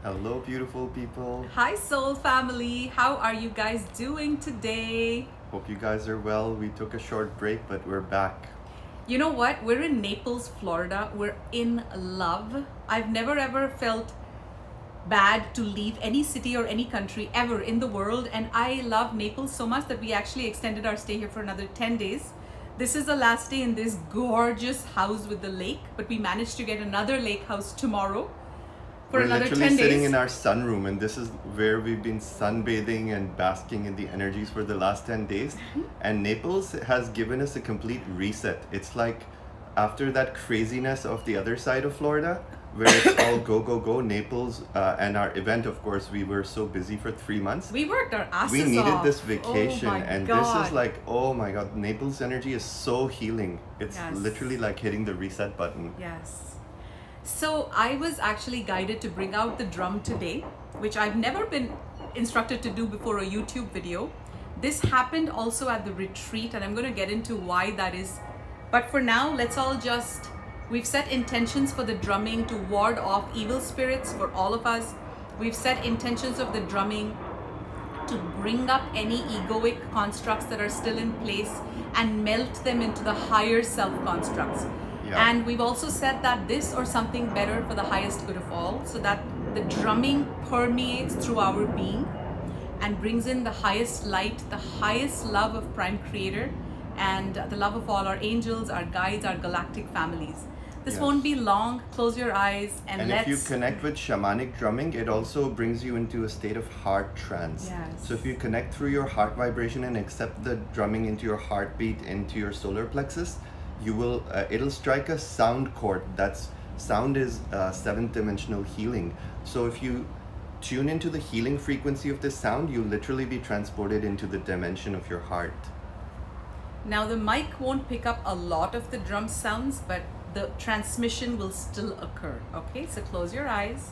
Hello, beautiful people. Hi, Soul Family. How are you guys doing today? Hope you guys are well. We took a short break, but we're back. You know what? We're in Naples, Florida. We're in love. I've never ever felt bad to leave any city or any country ever in the world. And I love Naples so much that we actually extended our stay here for another 10 days. This is the last day in this gorgeous house with the lake, but we managed to get another lake house tomorrow. For We're another literally 10 sitting days. in our sunroom, and this is where we've been sunbathing and basking in the energies for the last 10 days. And Naples has given us a complete reset. It's like after that craziness of the other side of Florida, where it's all go, go, go, Naples, and our event, of course, we were so busy for 3 months. We worked our asses We needed off. this vacation, Oh my and God. this is like, oh my God, Naples energy is so healing. It's Yes. literally like hitting the reset button. Yes. So I was actually guided to bring out the drum today, which I've never been instructed to do before a YouTube video. This happened also at the retreat, and I'm going to get into why that is. But for now, we've set intentions for the drumming to ward off evil spirits for all of us. We've set intentions of the drumming to bring up any egoic constructs that are still in place and melt them into the higher self constructs. Yeah. And we've also said that this or something better for the highest good of all, so that the drumming permeates through our being and brings in the highest light, the highest love of Prime Creator, and the love of all our angels, our guides, our galactic families. This Yes. won't be long. Close your eyes and And if you connect with shamanic drumming, it also brings you into a state of heart trance. Yes. So if you connect through your heart vibration and accept the drumming into your heartbeat, into your solar plexus, you will it'll strike a sound chord. Sound is seventh dimensional healing. So if you tune into the healing frequency of this sound, you'll literally be transported into the dimension of your heart. Now the mic won't pick up a lot of the drum sounds, but the transmission will still occur. Okay, so close your eyes.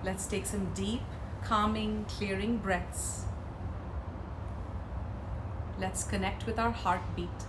Let's take some deep, calming, clearing breaths. Let's connect with our heartbeat.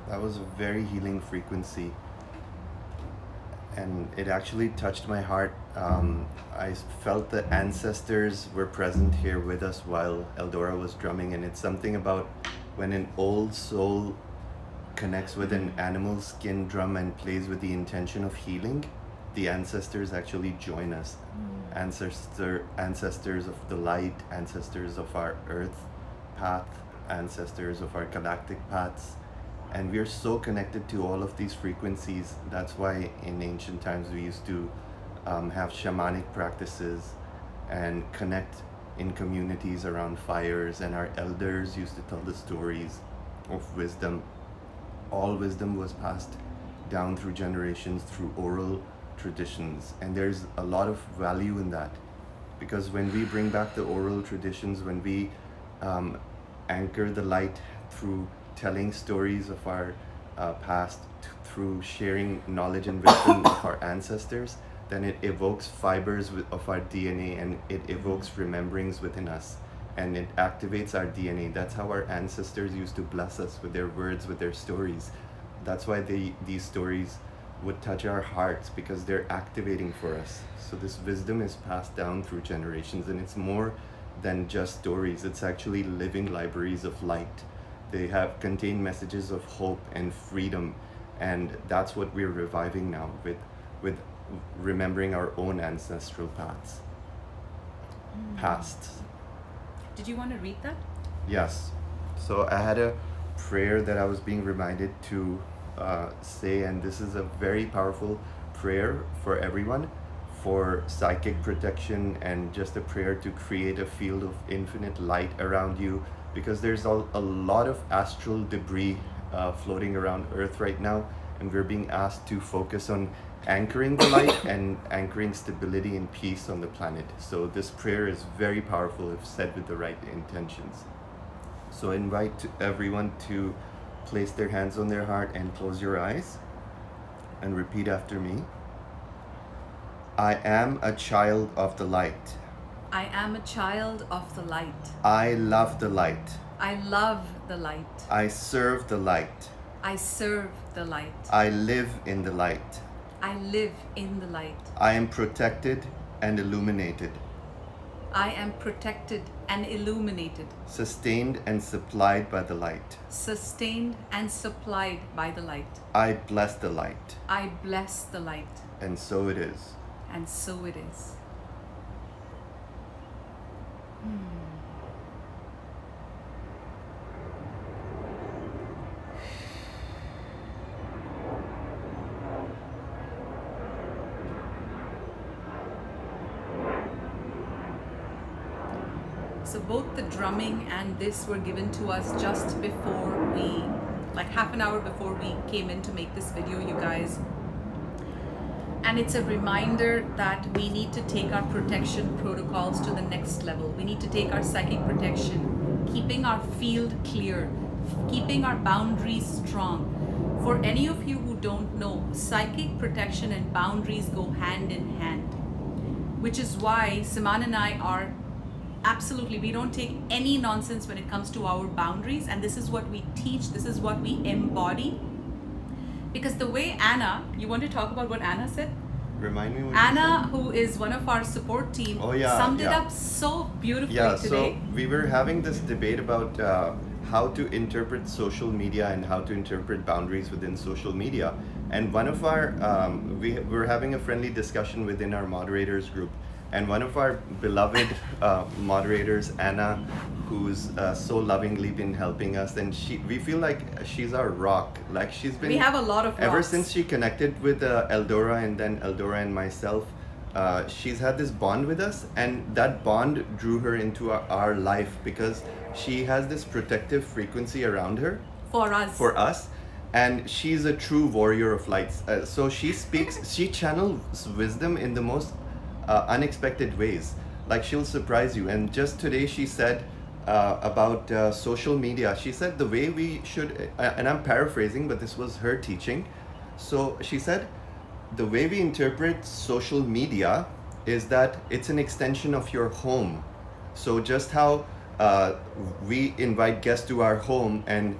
That was a very healing frequency, and it actually touched my heart. I felt the ancestors were present here with us while Eldora was drumming, and it's something about when an old soul connects with an animal skin drum and plays with the intention of healing, the ancestors actually join us. Ancestors of the light, ancestors of our earth path, ancestors of our galactic paths. And we are so connected to all of these frequencies. That's why in ancient times we used to have shamanic practices and connect in communities around fires, and our elders used to tell the stories of wisdom. All wisdom was passed down through generations through oral traditions, and there's a lot of value in that, because when we bring back the oral traditions, when we anchor the light through telling stories of our past, through sharing knowledge and wisdom of our ancestors, then it evokes fibers of our DNA, and it evokes rememberings within us, and it activates our DNA. That's how our ancestors used to bless us, with their words, with their stories. That's why these stories would touch our hearts, because they're activating for us. So this wisdom is passed down through generations, and it's more than just stories. It's actually living libraries of light. They have contain messages of hope and freedom, and that's what we're reviving now with remembering our own ancestral paths. Past. Did you want to read that? Yes. So I had a prayer that I was being reminded to say, and this is a very powerful prayer for everyone, for psychic protection, and just a prayer to create a field of infinite light around you, because there's a lot of astral debris floating around Earth right now, and we're being asked to focus on anchoring the light and anchoring stability and peace on the planet. So this prayer is very powerful if said with the right intentions. So I invite everyone to place their hands on their heart and close your eyes and repeat after me. I am a child of the light. I am a child of the light. I love the light. I love the light. I serve the light. I serve the light. I live in the light. I live in the light. I am protected and illuminated, I am protected and illuminated, sustained and supplied by the light. sustained and supplied by the light. I bless the light. I bless the light. And so it is. And so it is. So both the drumming and this were given to us just before we, like half an hour before we came in to make this video, you guys. And it's a reminder that we need to take our protection protocols to the next level. We need to take our psychic protection, keeping our field clear, keeping our boundaries strong. For any of you who don't know, psychic protection and boundaries go hand in hand, which is why Siman and I are absolutely, we don't take any nonsense when it comes to our boundaries, and this is what we teach, this is what we embody. Because the way Anna, you want to talk about what Anna said? Remind me what Anna, who is one of our support team, summed it up so beautifully today. So we were having this debate about how to interpret social media and how to interpret boundaries within social media. And one of our, we were having a friendly discussion within our moderators group. And one of our beloved moderators, Anna, who's so lovingly been helping us, and we feel like she's our rock. Like she's been. We have a lot of ever rocks. since she connected with Eldora, and then Eldora and myself. She's had this bond with us, and that bond drew her into our life because she has this protective frequency around her. For us. For us. And she's a true warrior of lights. So she speaks, she channels wisdom in the most unexpected ways. Like she'll surprise you. And just today she said about social media, she said the way we should, and I'm paraphrasing, but this was her teaching. So she said, the way we interpret social media is that it's an extension of your home. So just how we invite guests to our home, and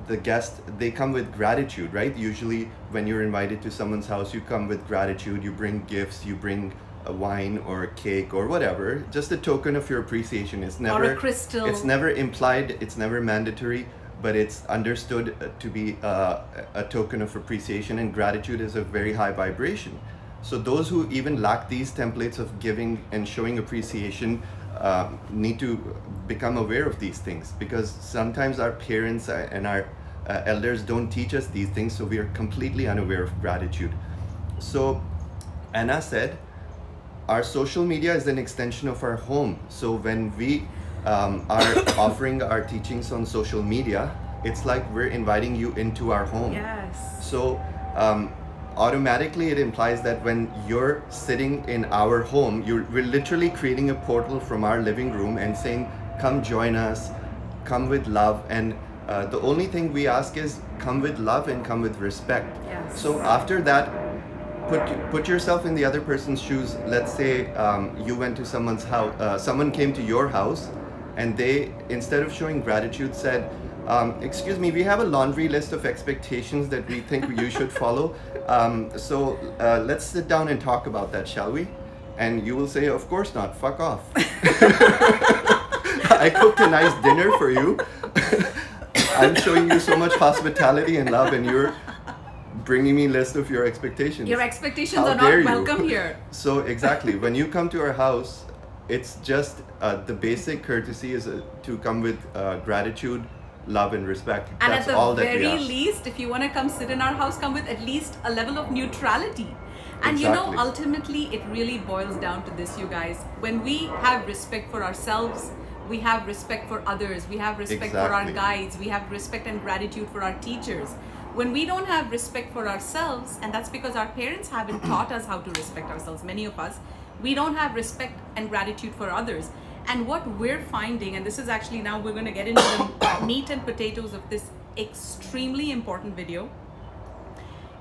the guests, they come with gratitude, right? Usually when you're invited to someone's house, you come with gratitude, you bring gifts, you bring a wine or a cake or whatever, just a token of your appreciation. It's never, or a crystal. It's never implied, it's never mandatory, but it's understood to be a token of appreciation, and gratitude is a very high vibration. So those who even lack these templates of giving and showing appreciation need to become aware of these things, because sometimes our parents and our elders don't teach us these things, so we are completely unaware of gratitude. So Anna said, our social media is an extension of our home. So when we are offering our teachings on social media, it's like we're inviting you into our home. Yes. So automatically it implies that when you're sitting in our home, we're literally creating a portal from our living room and saying, come join us, come with love. And the only thing we ask is come with love and come with respect. Yes. So after that, put yourself in the other person's shoes. Let's say you went to someone's house, someone came to your house, and they, instead of showing gratitude, said, excuse me, we have a laundry list of expectations that we think you should follow. So let's sit down and talk about that, shall we? And you will say, of course not, fuck off. I cooked a nice dinner for you. I'm showing you so much hospitality and love, and you're bringing me list of your expectations. Your expectations How are dare not you? welcome here. So exactly, when you come to our house, it's just the basic courtesy is to come with gratitude, love, and respect. And That's at the all that we very ask. least, if you want to come sit in our house, come with at least a level of neutrality. And you know, Exactly. ultimately, it really boils down to this, you guys. When we have respect for ourselves, we have respect for others, we have respect for our Exactly. guides, we have respect and gratitude for our teachers. When we don't have respect for ourselves, and that's because our parents haven't taught us how to respect ourselves, many of us, we don't have respect and gratitude for others. And what we're finding, and this is actually now we're going to get into the meat and potatoes of this extremely important video,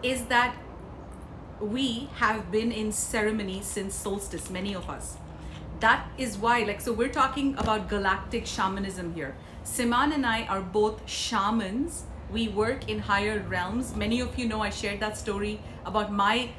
is that we have been in ceremony since solstice, many of us. That is why, like, so we're talking about galactic shamanism here. Siman and I are both shamans. We work in higher realms. Many of you know I shared that story about my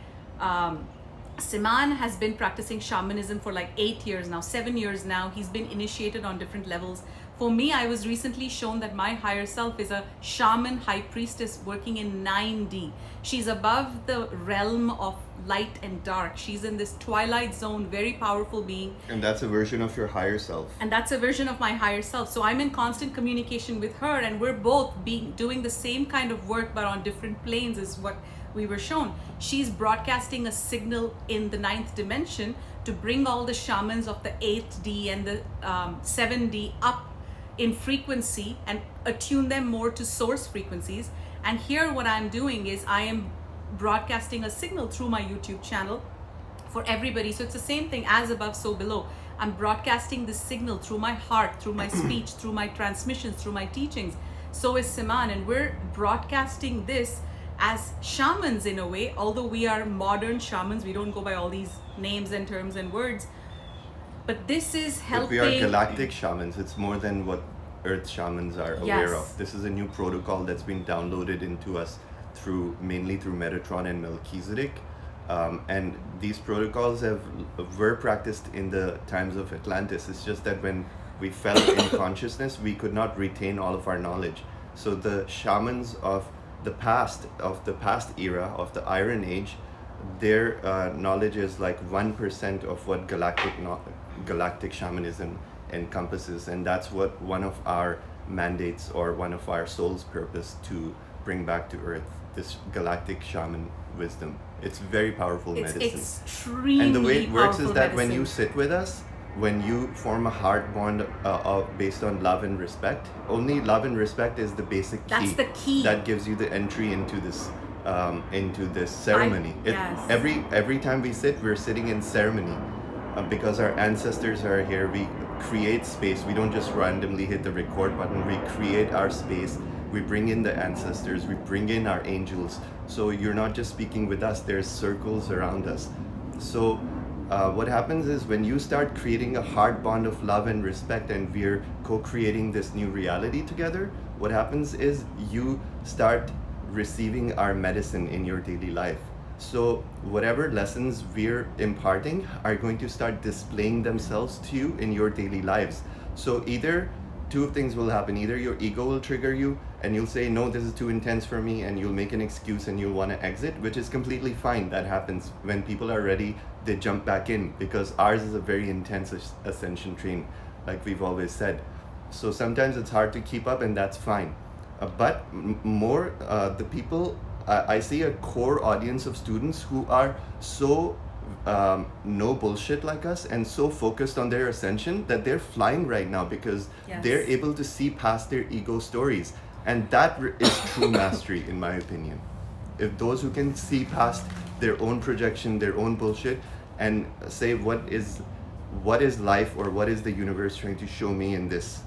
Siman has been practicing shamanism for like 8 years now, 7 years now. He's been initiated on different levels. For me, I was recently shown that my higher self is a shaman high priestess working in 9D. She's above the realm of light and dark. She's in this twilight zone, very powerful being. And that's a version of your higher self. And that's a version of my higher self. So I'm in constant communication with her, and we're both doing the same kind of work, but on different planes is what we were shown. She's broadcasting a signal in the 9th dimension to bring all the shamans of the 8D and the 7D up in frequency and attune them more to source frequencies. And here what I'm doing is I am broadcasting a signal through my YouTube channel for everybody. So it's the same thing, as above, so below. I'm broadcasting this signal through my heart, through my speech, through my transmissions, through my teachings. So is Siman, and we're broadcasting this as shamans in a way. Although we are modern shamans, we don't go by all these names and terms and words. But this is But helping. we are galactic shamans. It's more than what Earth shamans are aware Yes. of. This is a new protocol that's been downloaded into us mainly through Metatron and Melchizedek. And these protocols were practiced in the times of Atlantis. It's just that when we fell in consciousness, we could not retain all of our knowledge. So the shamans of the past era, of the Iron Age, their knowledge is like 1% of what galactic shamanism encompasses, and that's what one of our mandates or one of our soul's purpose to bring back to Earth, this galactic shaman wisdom. It's very powerful It's medicine. extremely And the way it works is powerful that when medicine. you sit with us, when you form a heart bond based on love and respect, only love and respect is the basic key. That's the key. That gives you the entry into this ceremony. Yes. Every time we sit, we're sitting in ceremony because our ancestors are here. We create space. We don't just randomly hit the record button. We create our space. We bring in the ancestors. We bring in our angels. So you're not just speaking with us. There's circles around us. So what happens is when you start creating a heart bond of love and respect, and we're co-creating this new reality together, what happens is you start receiving our medicine in your daily life. So whatever lessons we're imparting are going to start displaying themselves to you in your daily lives. So either two things will happen. Either your ego will trigger you and you'll say, no, this is too intense for me, and you'll make an excuse and you'll want to exit, which is completely fine. That happens. When people are ready, they jump back in, because ours is a very intense ascension train, like we've always said. So sometimes it's hard to keep up, and that's fine. But more the people, I see a core audience of students who are so no bullshit like us and so focused on their ascension that they're flying right now, because Yes. they're able to see past their ego stories, and that is true mastery, in my opinion. If those who can see past their own projection, their own bullshit, and say what is life, or what is the universe trying to show me in this.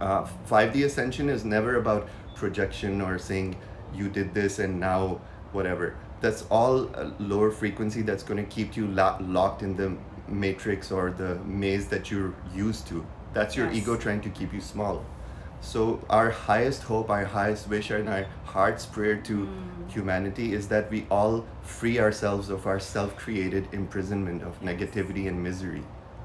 5D ascension is never about projection or saying you did this and now whatever. That's all a lower frequency that's going to keep you locked in the matrix or the maze that you're used to. That's your Yes. ego trying to keep you small. So our highest hope, our highest wish, and our heart's prayer to humanity is that we all free ourselves of our self-created imprisonment of negativity and misery.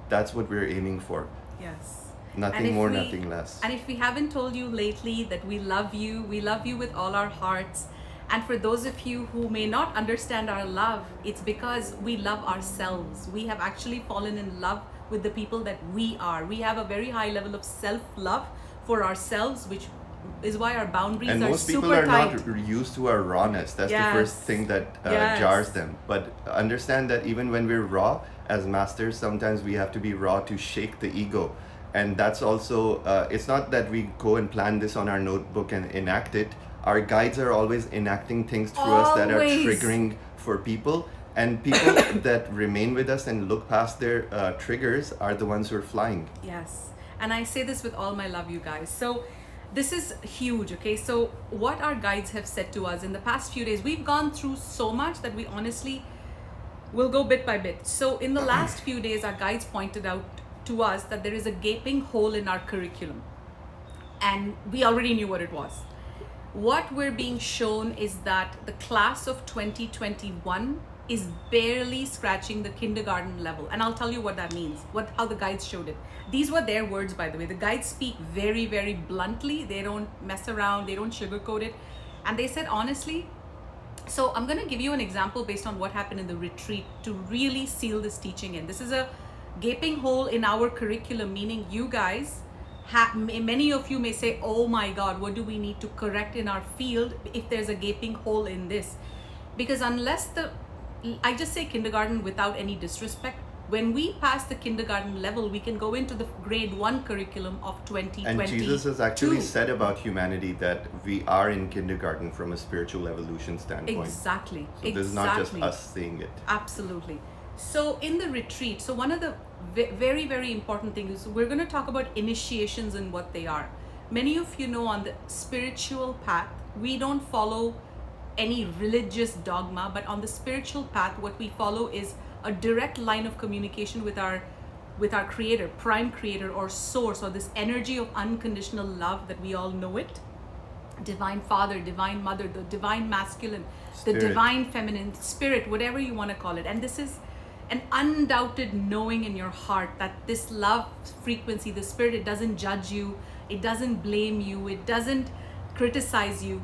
That's what we're aiming for. Yes. Nothing more, nothing less. And if we haven't told you lately that we love you with all our hearts. And for those of you who may not understand our love, it's because we love ourselves. We have actually fallen in love with the people that we are. We have a very high level of self-love for ourselves, which is why our boundaries and are most people super are tight. not used to our rawness. That's the first thing that jars them. But understand that even when we're raw as masters, sometimes we have to be raw to shake the ego. And that's also, it's not that we go and plan this on our notebook and enact it. Our guides are always enacting things through us that are triggering for people. And people that remain with us and look past their triggers are the ones who are flying. Yes. And I say this with all my love, you guys. So this is huge, okay? So what our guides have said to us in the past few days, we've gone through so much that we honestly will go bit by bit. So in the last few days, our guides pointed out to us that there is a gaping hole in our curriculum. And we already knew what it was. What we're being shown is that the class of 2021 is barely scratching the kindergarten level. And I'll tell you what that means, how the guides showed it. These were their words, by the way. The guides speak very, very bluntly. They don't mess around. They don't sugarcoat it. And they said, honestly, so I'm going to give you an example based on what happened in the retreat to really seal this teaching in. This is a gaping hole in our curriculum, meaning you guys, many of you may say, oh my God, what do we need to correct in our field if there's a gaping hole in this? Because unless I just say kindergarten without any disrespect, when we pass the kindergarten level, we can go into the grade 1 curriculum of 2022. And Jesus has actually said about humanity that we are in kindergarten from a spiritual evolution standpoint. Exactly. So this is not just us saying it. Absolutely. So in the retreat, so one of the very, very important things is we're going to talk about initiations and what they are. Many of you know on the spiritual path, we don't follow any religious dogma, but on the spiritual path, what we follow is a direct line of communication with our creator, prime creator or source, or this energy of unconditional love that we all know it. Divine father, divine mother, the divine masculine, spirit, the divine feminine, spirit, whatever you want to call it. And this is an undoubted knowing in your heart that this love frequency, the spirit, it doesn't judge you, it doesn't blame you, it doesn't criticize you.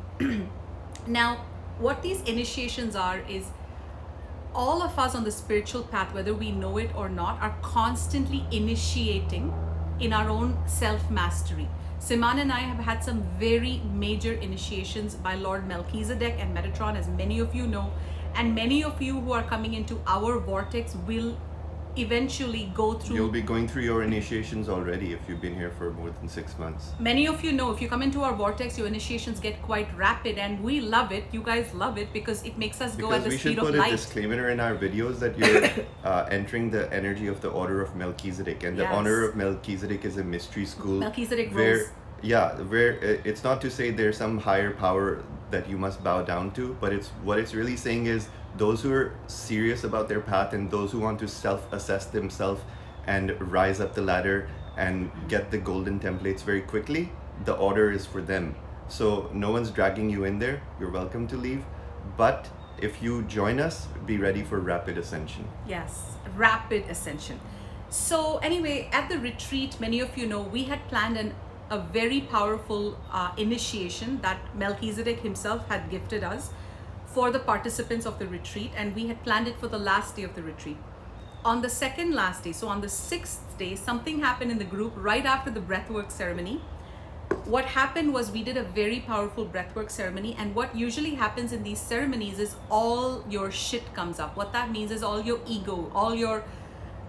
Now, what these initiations are is all of us on the spiritual path, whether we know it or not, are constantly initiating in our own self-mastery. Siman and I have had some very major initiations by Lord Melchizedek and Metatron, as many of you know, and many of you who are coming into our vortex will eventually go through. You'll be going through your initiations already if you've been here for more than 6 months. Many of you know if you come into our vortex, your initiations get quite rapid, and we love it. You guys love it because it makes us go at the speed of light. We should put a disclaimer in our videos that you're entering the energy of the Order of Melchizedek, and the Order of Melchizedek is a mystery school. Melchizedek rules. Where it's not to say there's some higher power that you must bow down to, but what it's really saying is those who are serious about their path and those who want to self-assess themselves and rise up the ladder and get the golden templates very quickly, the order is for them. So no one's dragging you in there. You're welcome to leave. But if you join us, be ready for rapid ascension. Yes, rapid ascension. So anyway, at the retreat, many of you know, we had planned a very powerful initiation that Melchizedek himself had gifted us for the participants of the retreat, and we had planned it for the last day of the retreat. On the second last day, so on the 6th day, something happened in the group right after the breathwork ceremony. What happened was we did a very powerful breathwork ceremony, and what usually happens in these ceremonies is all your shit comes up. What that means is all your ego, all your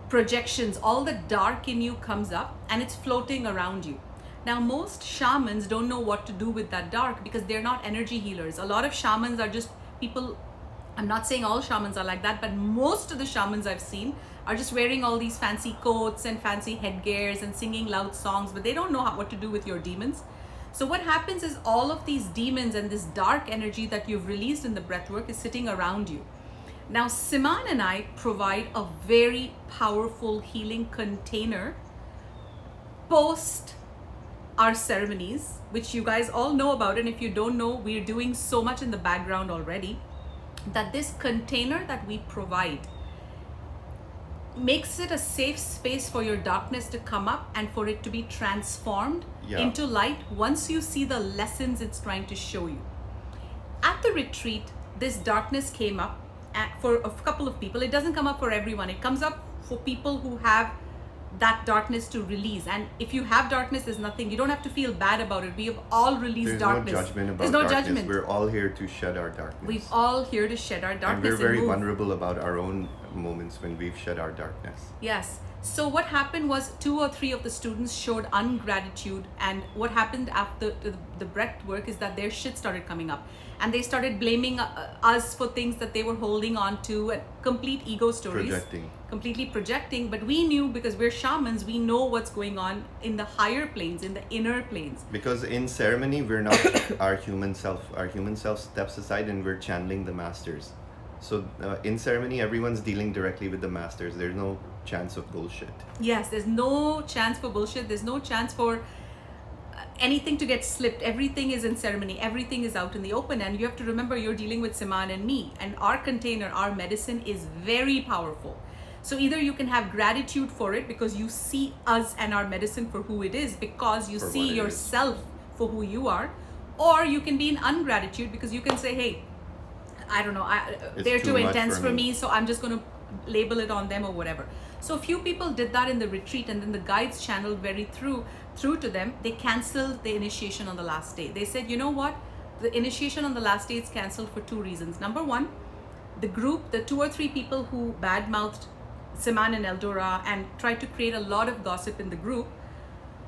projections, all the dark in you comes up, and it's floating around you. Now, most shamans don't know what to do with that dark because they're not energy healers. A lot of shamans are just people, I'm not saying all shamans are like that, but most of the shamans I've seen are just wearing all these fancy coats and fancy headgears and singing loud songs, but they don't know what to do with your demons. So what happens is all of these demons and this dark energy that you've released in the breathwork is sitting around you. Now, Siman and I provide a very powerful healing container post our ceremonies, which you guys all know about, and if you don't know, we're doing so much in the background already, that this container that we provide makes it a safe space for your darkness to come up and for it to be transformed into light once you see the lessons it's trying to show you. At the retreat, this darkness came up for a couple of people. It doesn't come up for everyone. It comes up for people who have that darkness to release. And if you have darkness, there's nothing, you don't have to feel bad about it. We have all released darkness. There's no judgment about There's no darkness. judgment. We're all here to shed our darkness. We're all here to shed our darkness. And we're very vulnerable about our own moments when we've shed our darkness. Yes. So what happened was 2 or 3 of the students showed ungratitude, and what happened after the breath work is that their shit started coming up, and they started blaming us for things that they were holding on to, and complete ego stories. Completely projecting. But we knew, because we're shamans, we know what's going on in the higher planes, in the inner planes. Because in ceremony, we're not our human self. Our human self steps aside and we're channeling the masters. So in ceremony, everyone's dealing directly with the masters. There's no chance of bullshit. Yes, there's no chance for bullshit. There's no chance for anything to get slipped. Everything is in ceremony. Everything is out in the open. And you have to remember, you're dealing with Siman and me. And our container, our medicine is very powerful. So either you can have gratitude for it because you see us and our medicine for who it is, because you see yourself for who you are, or you can be in ungratitude because you can say, hey, I don't know, they're too intense for me, so I'm just going to label it on them or whatever. So a few people did that in the retreat, and then the guides channeled very through to them. They canceled the initiation on the last day. They said, you know what, the initiation on the last day is canceled for 2 reasons. Number one, the group, the 2 or 3 people who badmouthed Siman and Eldora and tried to create a lot of gossip in the group,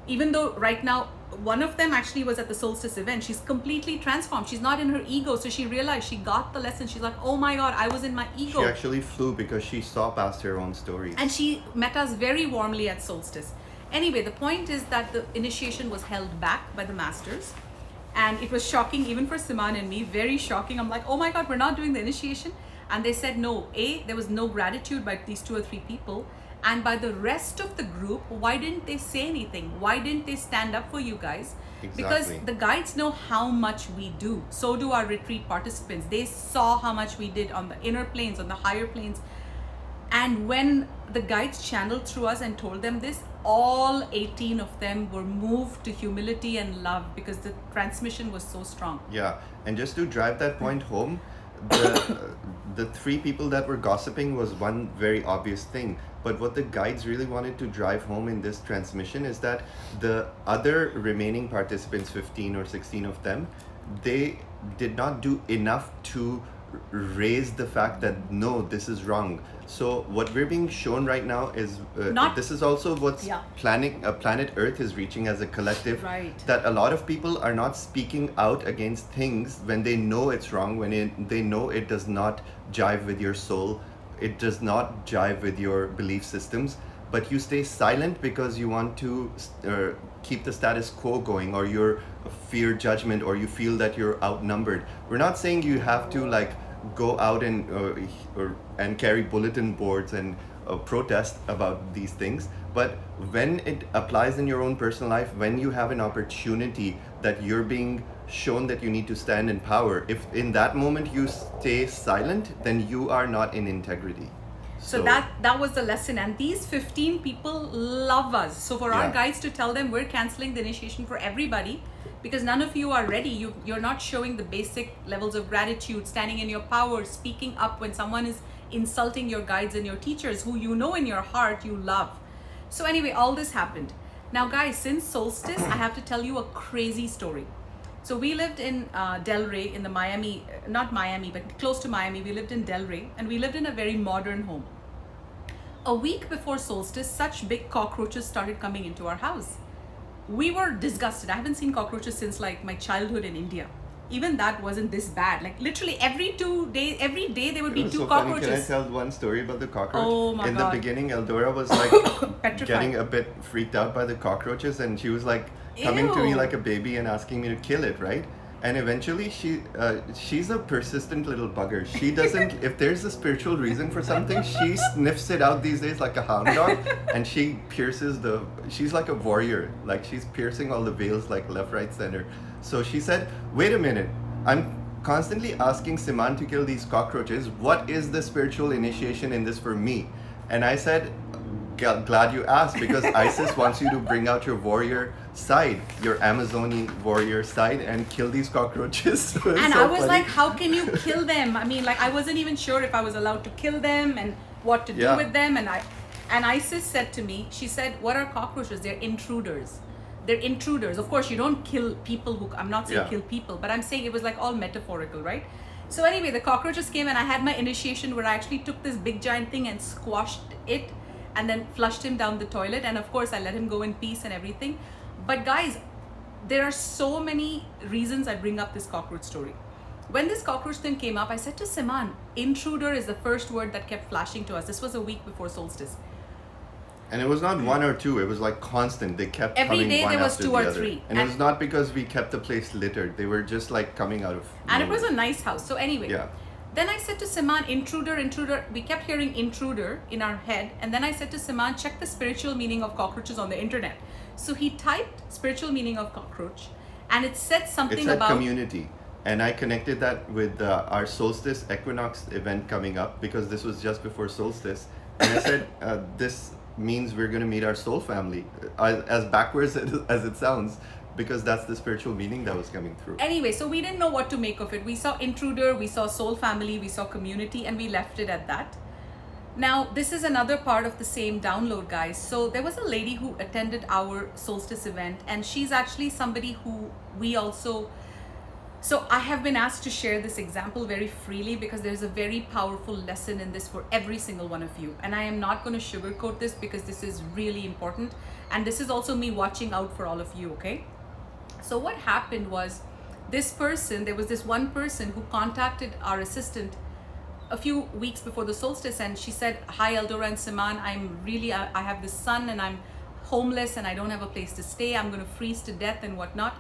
even though right now one of them actually was at the Solstice event, she's completely transformed. She's not in her ego. So she realized, she got the lesson. She's like, oh my God, I was in my ego. She actually flew because she saw past her own stories. And she met us very warmly at Solstice. Anyway, the point is that the initiation was held back by the masters. And it was shocking, even for Siman and me, very shocking. I'm like, oh my God, we're not doing the initiation. And they said, no, there was no gratitude by these 2 or 3 people. And by the rest of the group, why didn't they say anything? Why didn't they stand up for you guys? Exactly. Because the guides know how much we do. So do our retreat participants. They saw how much we did on the inner planes, on the higher planes. And when the guides channeled through us and told them this, all 18 of them were moved to humility and love because the transmission was so strong. Yeah, and just to drive that point home, the 3 people that were gossiping was one very obvious thing. But what the guides really wanted to drive home in this transmission is that the other remaining participants, 15 or 16 of them, they did not do enough to raise the fact that no, this is wrong. So what we're being shown right now is this is also what's planet Earth is reaching as a collective, that a lot of people are not speaking out against things when they know it's wrong, when they know it does not jive with your soul, it does not jive with your belief systems, but you stay silent because you want to keep the status quo going, or you fear judgment, or you feel that you're outnumbered. We're not saying you have to like go out and carry bulletin boards and protest about these things, but when it applies in your own personal life, when you have an opportunity that you're being shown that you need to stand in power, if in that moment you stay silent, then you are not in integrity. So that was the lesson, and these 15 people love us. So for our guides to tell them we're canceling the initiation for everybody because none of you are ready, you're not showing the basic levels of gratitude, standing in your power, speaking up when someone is insulting your guides and your teachers who you know in your heart you love. So anyway, all this happened. Now guys, since Solstice, I have to tell you a crazy story. So we lived in Delray in the Miami, not Miami, but close to Miami. We lived in Delray, and we lived in a very modern home. A week before Solstice, such big cockroaches started coming into our house. We were disgusted. I haven't seen cockroaches since like my childhood in India. Even that wasn't this bad. Like literally every day there would be 2 cockroaches. Funny. Can I tell one story about the cockroach? Oh my God. In the beginning, Eldora was like getting a bit freaked out by the cockroaches, and she was like coming to me like a baby and asking me to kill it, right? And eventually she's a persistent little bugger. She doesn't, if there's a spiritual reason for something, she sniffs it out these days like a hound dog, and she pierces she's like a warrior, like she's piercing all the veils like left, right, center. So she said, wait a minute, I'm constantly asking Siman to kill these cockroaches. What is the spiritual initiation in this for me? And I said, glad you asked, because ISIS wants you to bring out your warrior side, your Amazonian warrior side, and kill these cockroaches. So it's And so I was funny. like, how can you kill them? I mean, like, I wasn't even sure if I was allowed to kill them and what to do Yeah. with them. And Isis said to me, she said, what are cockroaches? They're intruders. They're intruders. Of course, you don't kill people who, I'm not saying Yeah. kill people, but I'm saying it was like all metaphorical, right? So anyway, the cockroaches came and I had my initiation where I actually took this big giant thing and squashed it and then flushed him down the toilet. And of course, I let him go in peace and everything. But guys, there are so many reasons I bring up this cockroach story. When this cockroach thing came up, I said to Siman, intruder is the first word that kept flashing to us. This was a week before Solstice. And it was not one or two, it was like constant. They kept Every coming day one there was after 2 the or other. 3. And it was not because we kept the place littered. They were just like coming out of And it was nowhere. a nice house. So anyway, Yeah. then I said to Siman, intruder, intruder. We kept hearing intruder in our head. And then I said to Siman, check the spiritual meaning of cockroaches on the internet. So he typed spiritual meaning of cockroach and it said something It said about community. And I connected that with our Solstice Equinox event coming up, because this was just before Solstice. And I said, this means we're going to meet our soul family, as backwards as it sounds, because that's the spiritual meaning that was coming through. Anyway, so we didn't know what to make of it. We saw intruder, we saw soul family, we saw community, and we left it at that. Now, this is another part of the same download, guys. So there was a lady who attended our Solstice event, and she's actually somebody who we also... So I have been asked to share this example very freely because there's a very powerful lesson in this for every single one of you. And I am not going to sugarcoat this because this is really important. And this is also me watching out for all of you, okay? So what happened was this person, there was this one person who contacted our assistant a few weeks before the solstice, and she said, hi Eldora and Siman, I have this son and I'm homeless and I don't have a place to stay. I'm going to freeze to death and whatnot.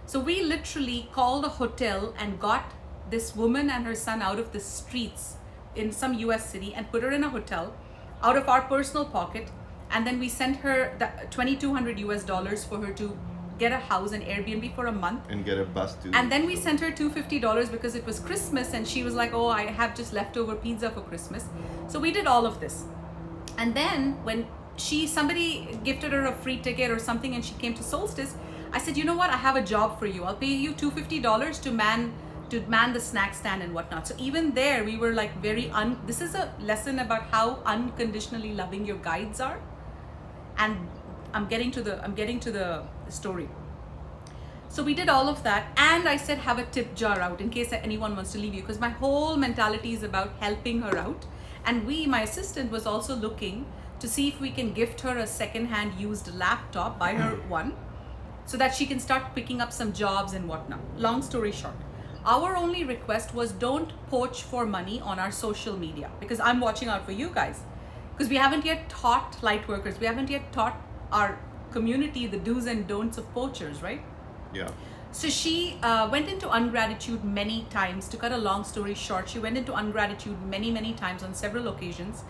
So we literally called a hotel and got this woman and her son out of the streets in some US city and put her in a hotel out of our personal pocket. And then we sent her the $2,200 for her to get a house, an Airbnb for a month. And get a bus to... And then we sent her $250 because it was Christmas and she was like, oh, I have just leftover pizza for Christmas. So we did all of this. And then when somebody gifted her a free ticket or something and she came to Solstice, I said, you know what? I have a job for you. I'll pay you $250 to man the snack stand and whatnot. So even there, we were like this is a lesson about how unconditionally loving your guides are. And I'm getting to the story. So we did all of that, and I said have a tip jar out in case anyone wants to leave you, because my whole mentality is about helping her out. And my assistant was also looking to see if we can gift her a second-hand used laptop, buy her one, so that she can start picking up some jobs and whatnot. Long story short, our only request was don't poach for money on our social media, because I'm watching out for you guys, because we haven't yet taught light workers, we haven't yet taught our community the do's and don'ts of poachers, right? Yeah. So she went into ungratitude many times. To cut a long story short, she went into ungratitude many times on several occasions.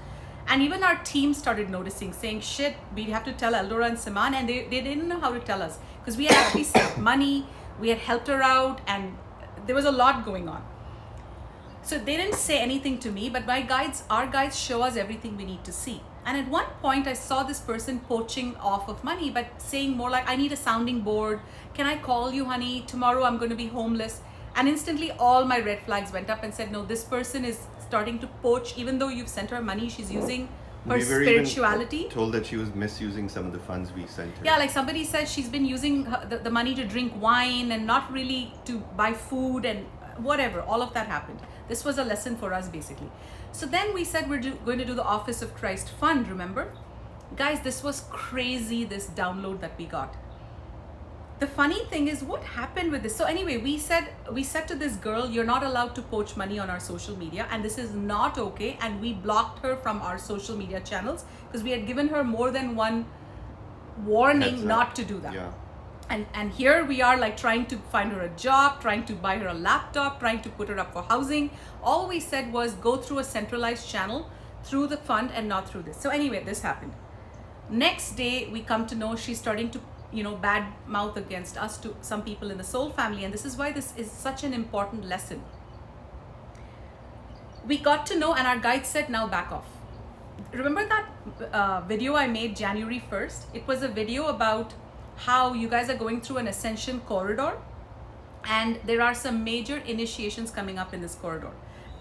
And even our team started noticing, saying, shit, we have to tell Eldora and Siman, and they didn't know how to tell us, because we had actually sent money, we had helped her out, and there was a lot going on. So they didn't say anything to me, but our guides show us everything we need to see. And at one point I saw this person poaching off of money, but saying more like, I need a sounding board. Can I call you, honey? Tomorrow I'm going to be homeless. And instantly all my red flags went up and said, no, this person is starting to poach. Even though you've sent her money, she's using her We were spirituality. even told that she was misusing some of the funds we sent her. Yeah, like somebody said she's been using the money to drink wine and not really to buy food and whatever. All of that happened. This was a lesson for us, basically. So then we said we're going to do the Office of Christ Fund, remember? Guys, this was crazy, this download that we got. The funny thing is, what happened with this? So anyway, we said to this girl, you're not allowed to poach money on our social media, and this is not okay. And we blocked her from our social media channels because we had given her more than one warning not to do that. Yeah. And here we are, like trying to find her a job, trying to buy her a laptop, trying to put her up for housing. All we said was go through a centralized channel through the fund and not through this. So anyway, this happened. Next day, we come to know she's starting to, bad mouth against us to some people in the soul family. And this is why this is such an important lesson. We got to know, and our guide said, now back off. remember that video I made January 1st? It was a video about how you guys are going through an ascension corridor, and there are some major initiations coming up in this corridor.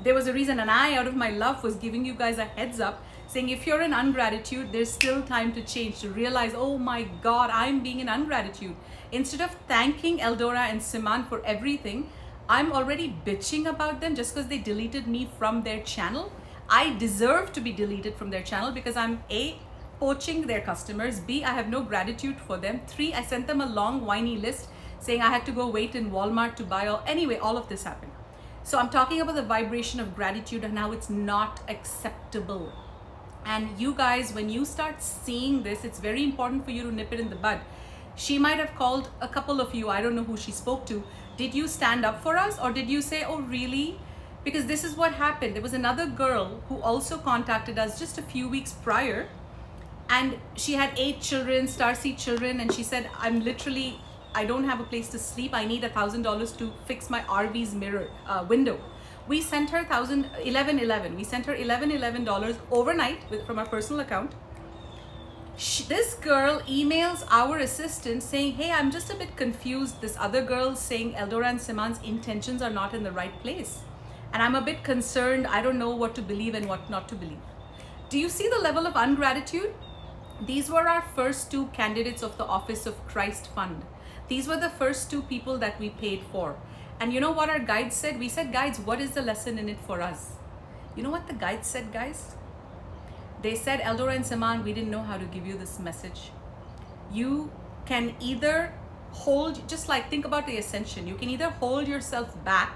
There was a reason, and I, out of my love, was giving you guys a heads up, saying if you're in ungratitude, there's still time to change, to realize, oh my God, I'm being in ungratitude. Instead of thanking Eldora and Siman for everything, I'm already bitching about them just because they deleted me from their channel. I deserve to be deleted from their channel because I'm A, poaching their customers, B, I have no gratitude for them, 3, I sent them a long whiny list saying I had to go wait in Walmart to buy anyway, all of this happened. So I'm talking about the vibration of gratitude and how it's not acceptable. And you guys, when you start seeing this, it's very important for you to nip it in the bud. She might have called a couple of you, I don't know who she spoke to. Did you stand up for us, or did you say, oh really? Because this is what happened. There was another girl who also contacted us just a few weeks prior, and she had 8 children, starseed children, and she said, I don't have a place to sleep. I need $1,000 to fix my RV's mirror window. We sent her $11.11. We sent her $11.11 overnight from our personal account. This girl emails our assistant saying, hey, I'm just a bit confused. This other girl saying Eldora and Siman's intentions are not in the right place. And I'm a bit concerned. I don't know what to believe and what not to believe. Do you see the level of ungratitude? These were our first 2 candidates of the Office of Christ Fund. These were the first 2 people that we paid for. And you know what our guides said? We said, guides, what is the lesson in it for us? You know what the guides said, guys? They said, Eldora and Siman, we didn't know how to give you this message. You can either hold, just like think about the ascension. You can either hold yourself back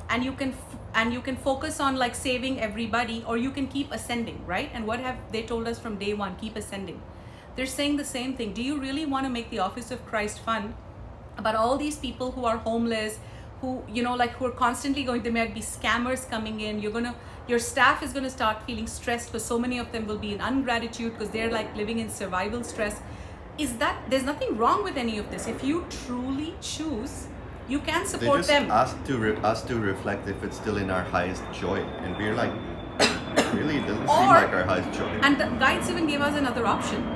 and you can focus on like saving everybody, or you can keep ascending, right? And what have they told us from day one? Keep ascending. They're saying the same thing. Do you really want to make the Office of Christ Fund about all these people who are homeless, who, you know, like who are constantly there might be scammers coming in. Your staff is going to start feeling stressed because so many of them will be in ungratitude because they're like living in survival stress. There's nothing wrong with any of this. If you truly choose, you can support them. They just asked us to reflect if it's still in our highest joy. And we're like, really, it doesn't seem like our highest joy. And the guides even gave us another option.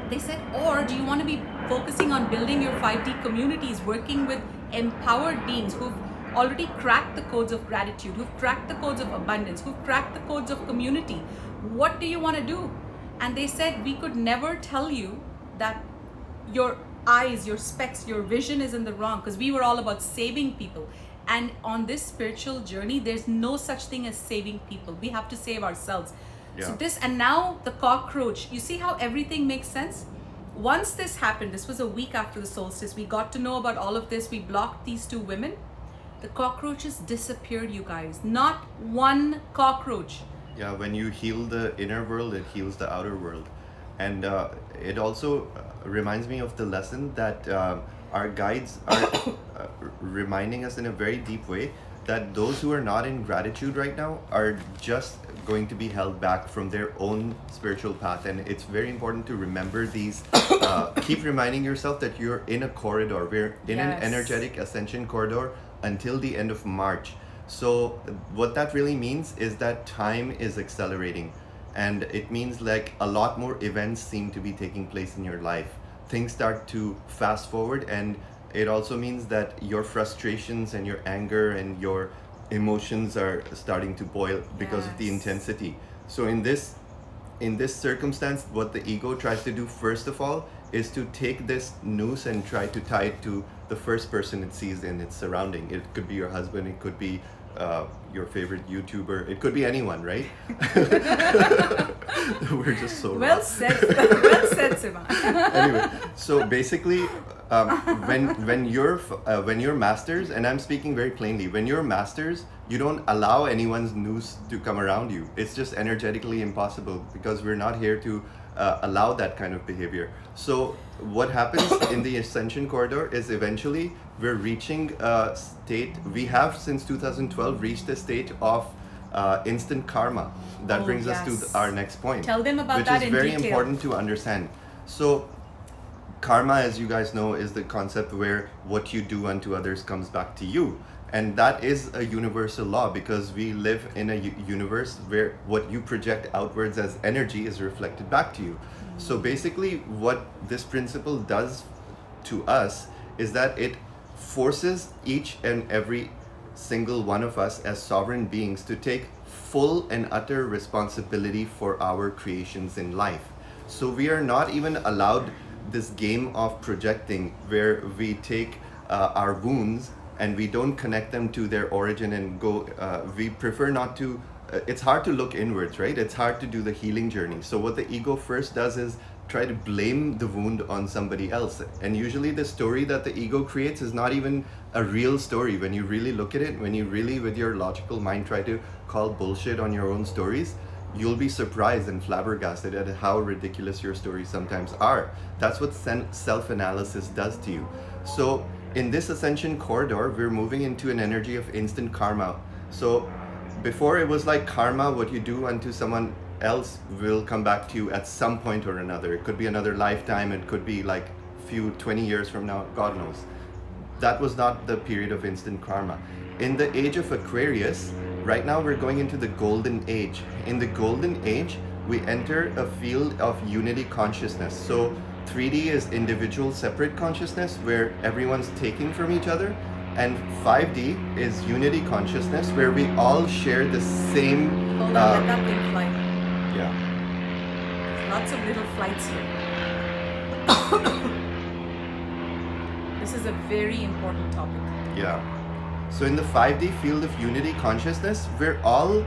They said, or do you want to be focusing on building your 5D communities, working with empowered beings who've already cracked the codes of gratitude, who've cracked the codes of abundance, who've cracked the codes of community? What do you want to do? And they said, we could never tell you that your eyes, your specs, your vision is in the wrong, because we were all about saving people. And on this spiritual journey, there's no such thing as saving people. We have to save ourselves. Yeah. So and now the cockroach, you see how everything makes sense? Once this happened, this was a week after the solstice, we got to know about all of this, we blocked these 2 women. The cockroaches disappeared, you guys. Not one cockroach. Yeah, when you heal the inner world, it heals the outer world. And it also reminds me of the lesson that our guides are reminding us in a very deep way that those who are not in gratitude right now are just going to be held back from their own spiritual path. And it's very important to remember these. Keep reminding yourself that you're in a corridor. We're in an energetic ascension corridor until the end of March. So what that really means is that time is accelerating, and it means like a lot more events seem to be taking place in your life. Things start to fast forward, and it also means that your frustrations and your anger and your emotions are starting to boil because of the intensity. So in this circumstance, what the ego tries to do first of all is to take this noose and try to tie it to the first person it sees in its surrounding. It could be your husband, it could be your favorite YouTuber, it could be anyone, right? We're just so well said. Well said, Siman. Anyway, so basically, when you're masters, and I'm speaking very plainly, when you're masters, you don't allow anyone's noose to come around you. It's just energetically impossible, because we're not here to allow that kind of behavior. So what happens in the ascension corridor is eventually we're reaching a state. We have since 2012 reached a state of instant karma. That brings us to our next point. Tell them about that in detail. Which is very important to understand. So karma, as you guys know, is the concept where what you do unto others comes back to you. And that is a universal law, because we live in a universe where what you project outwards as energy is reflected back to you. So basically, what this principle does to us is that it forces each and every single one of us as sovereign beings to take full and utter responsibility for our creations in life. So we are not even allowed this game of projecting where we take our wounds and we don't connect them to their origin and go, we prefer not to. It's hard to look inwards, right? It's hard to do the healing journey. So what the ego first does is try to blame the wound on somebody else. And usually the story that the ego creates is not even a real story. When you really look at it, when you really with your logical mind try to call bullshit on your own stories, you'll be surprised and flabbergasted at how ridiculous your stories sometimes are. That's what self-analysis does to you. So in this ascension corridor, we're moving into an energy of instant karma. So before it was like karma, what you do unto someone else will come back to you at some point or another. It could be another lifetime, it could be like 20 years from now, God knows. That was not the period of instant karma. In the age of Aquarius, right now we're going into the golden age. In the golden age, we enter a field of unity consciousness. So 3D is individual separate consciousness where everyone's taking from each other, and 5D is unity consciousness where we all share the same. Hold on, let that thing fly. Yeah. Lots of little flights here. This is a very important topic. Yeah. So in the 5D field of unity consciousness, we're all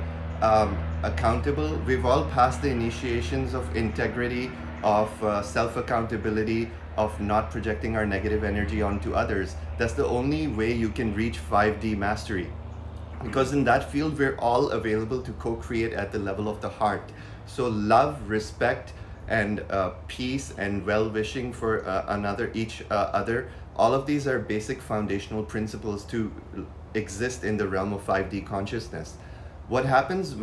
accountable. We've all passed the initiations of integrity, of self-accountability, of not projecting our negative energy onto others. That's the only way you can reach 5D mastery. Because in that field, we're all available to co-create at the level of the heart. So love, respect, and peace and well-wishing for each other, all of these are basic foundational principles to exist in the realm of 5D consciousness. What happens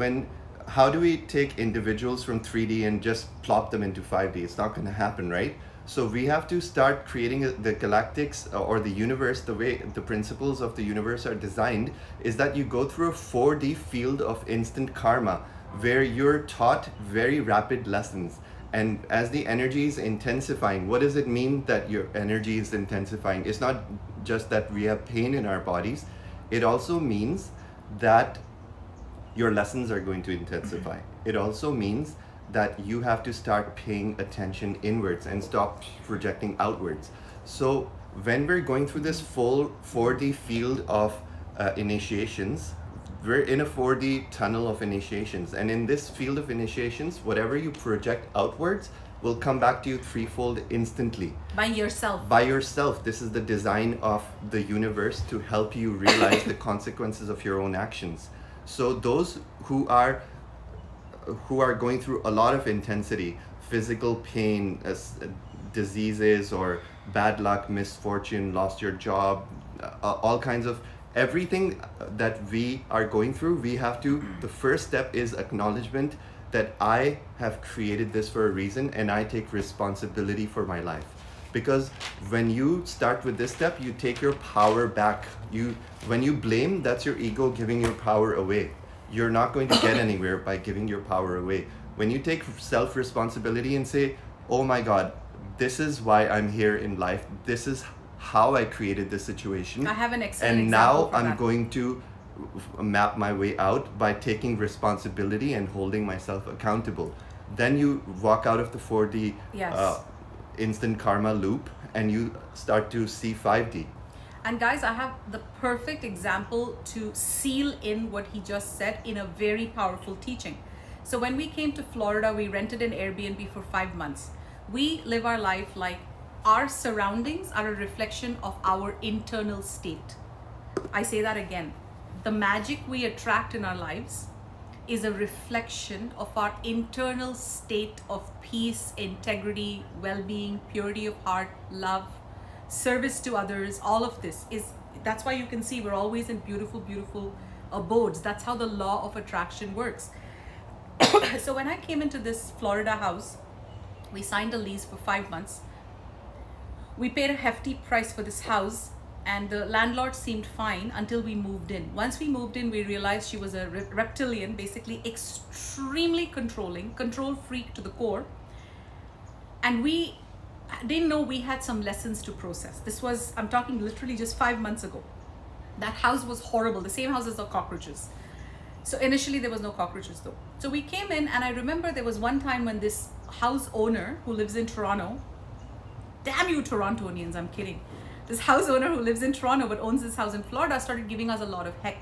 how do we take individuals from 3D and just plop them into 5D? It's not going to happen, right? So we have to start creating the galactics or the universe. The way the principles of the universe are designed is that you go through a 4D field of instant karma where you're taught very rapid lessons. And as the energy is intensifying, what does it mean that your energy is intensifying? It's not just that we have pain in our bodies. It also means that your lessons are going to intensify. It also means that you have to start paying attention inwards and stop projecting outwards. So when we're going through this full 4D field of initiations, we're in a 4D tunnel of initiations. And in this field of initiations, whatever you project outwards will come back to you threefold instantly. By yourself. By yourself. This is the design of the universe to help you realize the consequences of your own actions. So those who are going through a lot of intensity, physical pain, diseases or bad luck, misfortune, lost your job, all kinds of everything that we are going through, the first step is acknowledgement that I have created this for a reason and I take responsibility for my life. Because when you start with this step, you take your power back. When you blame, that's your ego giving your power away. You're not going to get anywhere by giving your power away. When you take self-responsibility and say, oh my God, this is why I'm here in life. This is how I created this situation. I have an excellent and example now for I'm that. going to map my way out by taking responsibility and holding myself accountable. Then you walk out of the 4D Yes. instant karma loop and you start to see 5D. And guys, I have the perfect example to seal in what he just said in a very powerful teaching. So when we came to Florida, we rented an Airbnb for 5 months. We live our life like our surroundings are a reflection of our internal state. I say that again. The magic we attract in our lives is a reflection of our internal state of peace, integrity, well-being, purity of heart, love, service to others. All of this that's why you can see we're always in beautiful, beautiful abodes. That's how the law of attraction works. So when I came into this Florida house, we signed a lease for 5 months. We paid a hefty price for this house, and the landlord seemed fine until we moved in. Once we moved in, we realized she was a reptilian, basically extremely controlling, control freak to the core. And we didn't know we had some lessons to process. This was, I'm talking literally just 5 months ago. That house was horrible, the same house as the cockroaches. So initially there was no cockroaches though. So we came in, and I remember there was one time when this house owner who lives in Toronto, damn you Torontonians, I'm kidding. This house owner who lives in Toronto but owns this house in Florida started giving us a lot of heck.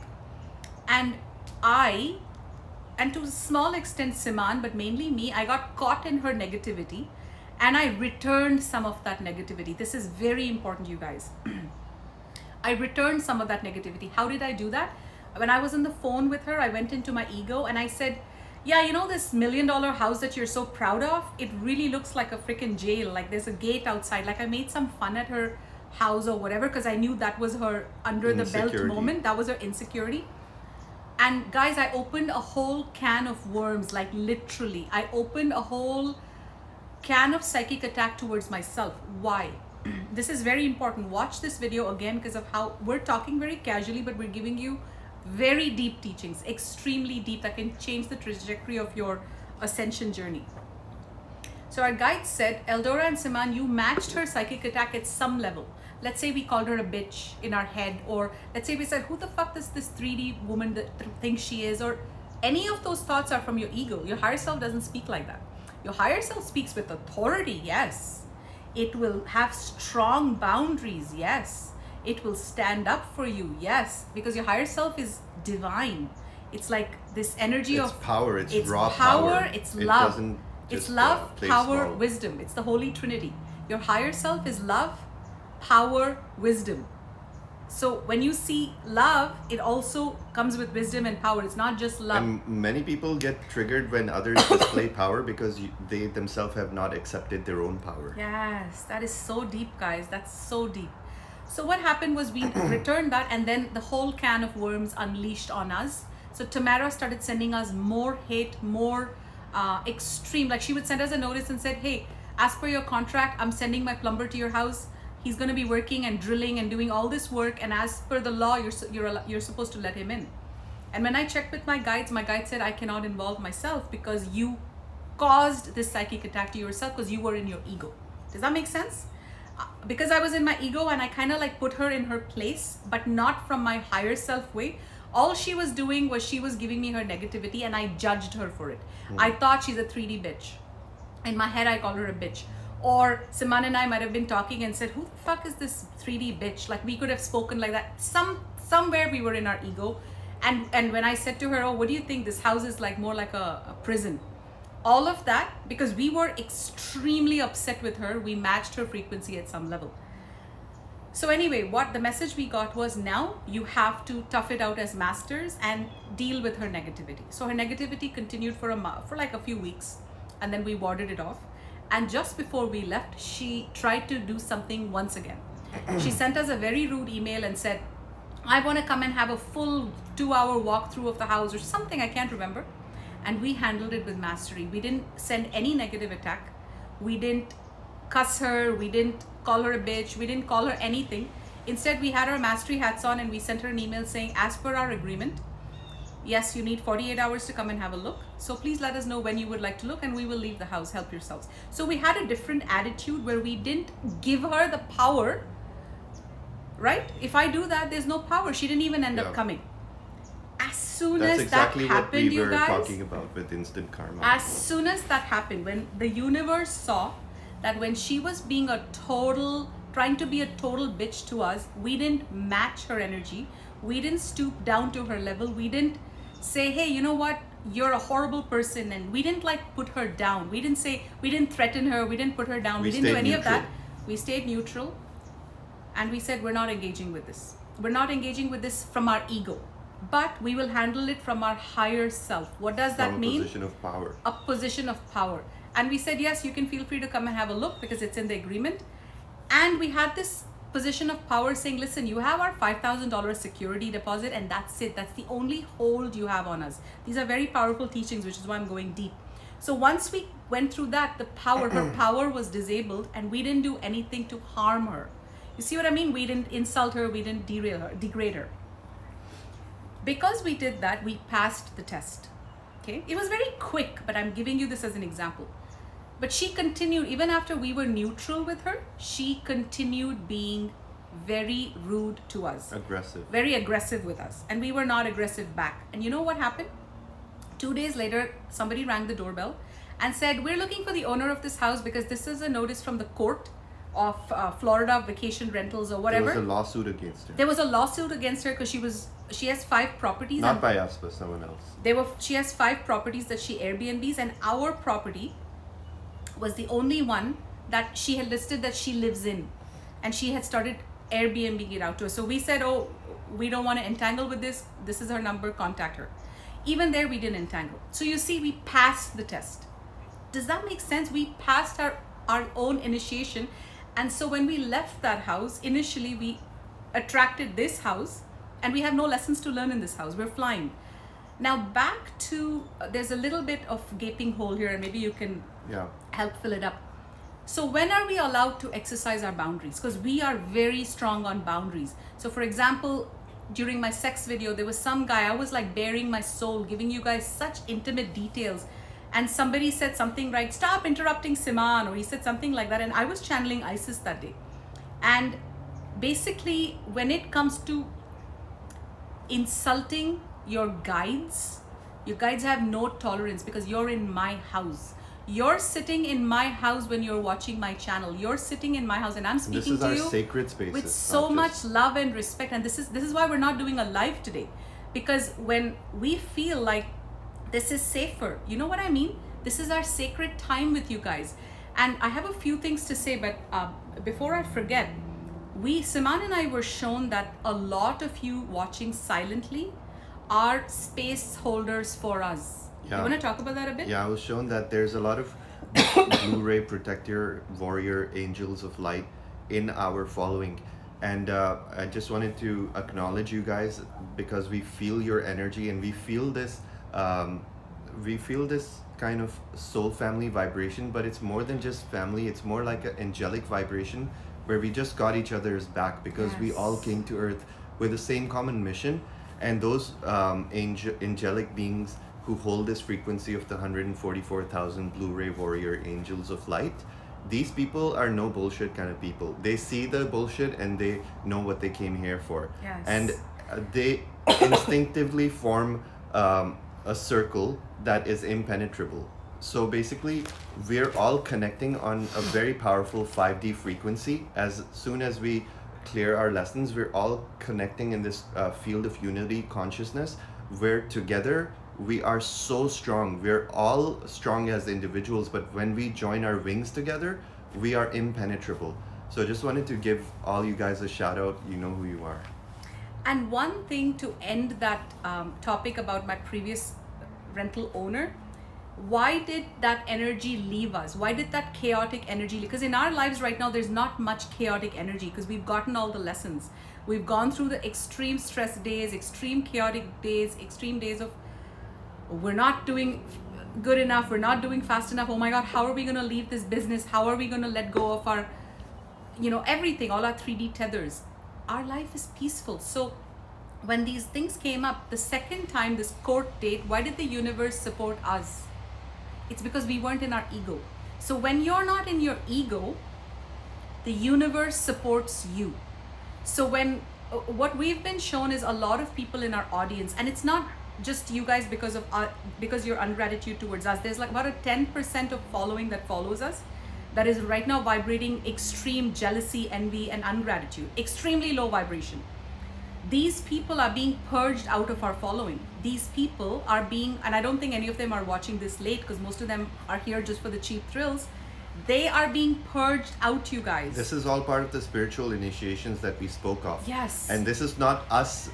And and to a small extent Siman, but mainly me, I got caught in her negativity, and I returned some of that negativity. This is very important, you guys. I returned some of that negativity. How did I do that? When I was on the phone with her, I went into my ego and I said, yeah, you know this $1 million house that you're so proud of? It really looks like a freaking jail. Like there's a gate outside. Like I made some fun at her house or whatever, because I knew that was her under the belt moment. That was her insecurity. And guys, I opened a whole can of worms, like literally. I opened a whole can of psychic attack towards myself. Why? This is very important. Watch this video again because of how we're talking very casually, but we're giving you very deep teachings, extremely deep, that can change the trajectory of your ascension journey. So our guide said, Eldora and Siman, you matched her psychic attack at some level. Let's say we called her a bitch in our head, or let's say we said, who the fuck does this 3D woman think she is? Or any of those thoughts are from your ego. Your higher self doesn't speak like that. Your higher self speaks with authority, yes. It will have strong boundaries, yes. It will stand up for you, yes. Because your higher self is divine. It's like this energy of power, it's raw power, it's love. It's love, power, small. Wisdom. It's the Holy Trinity. Your higher self is love, power, wisdom. So when you see love, it also comes with wisdom and power. It's not just love. And many people get triggered when others display power because they themselves have not accepted their own power. Yes, that is so deep, guys. That's so deep. So what happened was we returned that, and then the whole can of worms unleashed on us. So Tamara started sending us more hate, more extreme. Like she would send us a notice and said, hey, as per your contract, I'm sending my plumber to your house. He's going to be working and drilling and doing all this work, and as per the law, you're supposed to let him in. And when I checked with my guides said, I cannot involve myself because you caused this psychic attack to yourself because you were in your ego. Does that make sense? Because I was in my ego and I kind of like put her in her place, but not from my higher self way. All she was doing was she was giving me her negativity, and I judged her for it. I thought she's a 3D bitch. In my head, I called her a bitch. Or Siman and I might have been talking and said, who the fuck is this 3D bitch? Like we could have spoken like that. Somewhere we were in our ego. And when I said to her, oh, what do you think? This house is like more like a prison. All of that, because we were extremely upset with her, we matched her frequency at some level. So anyway, what the message we got was, now you have to tough it out as masters and deal with her negativity. So her negativity continued for like a few weeks, and then we warded it off. And just before we left, she tried to do something once again. She sent us a very rude email and said, I want to come and have a full 2-hour walkthrough of the house or something, I can't remember. And we handled it with mastery. We didn't send any negative attack. We didn't cuss her. We didn't call her a bitch. We didn't call her anything. Instead, we had our mastery hats on and we sent her an email saying, as per our agreement, yes, you need 48 hours to come and have a look. So please let us know when you would like to look and we will leave the house. Help yourselves. So we had a different attitude where we didn't give her the power, right? If I do that, there's no power. She didn't even end up coming. As soon That's as exactly that happened, what we you were guys, talking about with instant karma. as soon as that happened, when the universe saw that when she was being trying to be a total bitch to us, we didn't match her energy. We didn't stoop down to her level. We didn't say, hey, you know what? You're a horrible person. And we didn't like put her down. We didn't threaten her. We didn't put her down. We didn't do any of that. We stayed neutral. And we said, we're not engaging with this. We're not engaging with this from our ego. But we will handle it from our higher self. What does that mean? A position of power. A position of power. And we said, yes, you can feel free to come and have a look because it's in the agreement. And we had this position of power saying, listen, you have our $5,000 security deposit and that's it. That's the only hold you have on us. These are very powerful teachings, which is why I'm going deep. So once we went through that, her power was disabled and we didn't do anything to harm her. You see what I mean? We didn't insult her, we didn't derail her, degrade her. Because we did that, we passed the test. Okay? It was very quick, but I'm giving you this as an example. But she continued, even after we were neutral with her, she continued being very rude to us. Aggressive. Very aggressive with us. And we were not aggressive back. And you know what happened? 2 days later, somebody rang the doorbell and said, we're looking for the owner of this house because this is a notice from the court of Florida vacation rentals or whatever. There was a lawsuit against her. There was a lawsuit against her because she has 5 properties. Not by us, but someone else. She has 5 properties that she Airbnbs, and our property was the only one that she had listed that she lives in, and she had started Airbnbing it out to us. So we said, oh, we don't want to entangle with this. This is her number, contact her. Even there, we didn't entangle. So you see, we passed the test. Does that make sense? We passed our own initiation. And so when we left that house, initially we attracted this house, and we have no lessons to learn in this house. We're flying. Now back to, there's a little bit of gaping hole here, and maybe you can help fill it up. So when are we allowed to exercise our boundaries? Because we are very strong on boundaries. So for example, during my sex video, there was some guy, I was like bearing my soul, giving you guys such intimate details. And somebody said something like, stop interrupting Siman, or he said something like that. And I was channeling Isis that day. And basically, when it comes to insulting your guides have no tolerance because you're in my house. You're sitting in my house when you're watching my channel. You're sitting in my house, and I'm speaking to you. This is our sacred spaces, with so much love and respect. And this is why we're not doing a live today, because when we feel like this is safer, you know what I mean? This is our sacred time with you guys. And I have a few things to say, but before I forget, Siman and I were shown that a lot of you watching silently are space holders for us. You want to talk about that a bit? Yeah, I was shown that there's a lot of Blu-ray protector, warrior, angels of light in our following. And I just wanted to acknowledge you guys because we feel your energy, and we feel this kind of soul family vibration, but it's more than just family. It's more like an angelic vibration where we just got each other's back because we all came to earth with the same common mission. And those angelic beings who hold this frequency of the 144,000 Blu-ray warrior angels of light, these people are no bullshit kind of people. They see the bullshit and they know what they came here for. Yes. And they instinctively form a circle that is impenetrable. So basically, we're all connecting on a very powerful 5D frequency. As soon as we clear our lessons, we're all connecting in this field of unity consciousness, where together we are so strong. We're all strong as individuals, but when we join our wings together, we are impenetrable. So I just wanted to give all you guys a shout out. You know who you are. And one thing to end that topic about my previous rental owner, why did that energy leave us? Why did that chaotic energy? Because in our lives right now, there's not much chaotic energy because we've gotten all the lessons. We've gone through the extreme stress days, extreme chaotic days, extreme days of we're not doing good enough, we're not doing fast enough. Oh my God, how are we going to leave this business? How are we going to let go of our, everything, all our 3D tethers? Our life is peaceful. So when these things came up, the second time, this court date, why did the universe support us? It's because we weren't in our ego. So when you're not in your ego, the universe supports you. So when what we've been shown is a lot of people in our audience, and it's not just you guys because your ungratitude towards us. There's like about a 10% of following that follows us that is right now vibrating extreme jealousy, envy, and ungratitude. Extremely low vibration. These people are being purged out of our following. These people are being, and I don't think any of them are watching this late because most of them are here just for the cheap thrills. They are being purged out, you guys. This is all part of the spiritual initiations that we spoke of. Yes. And this is not us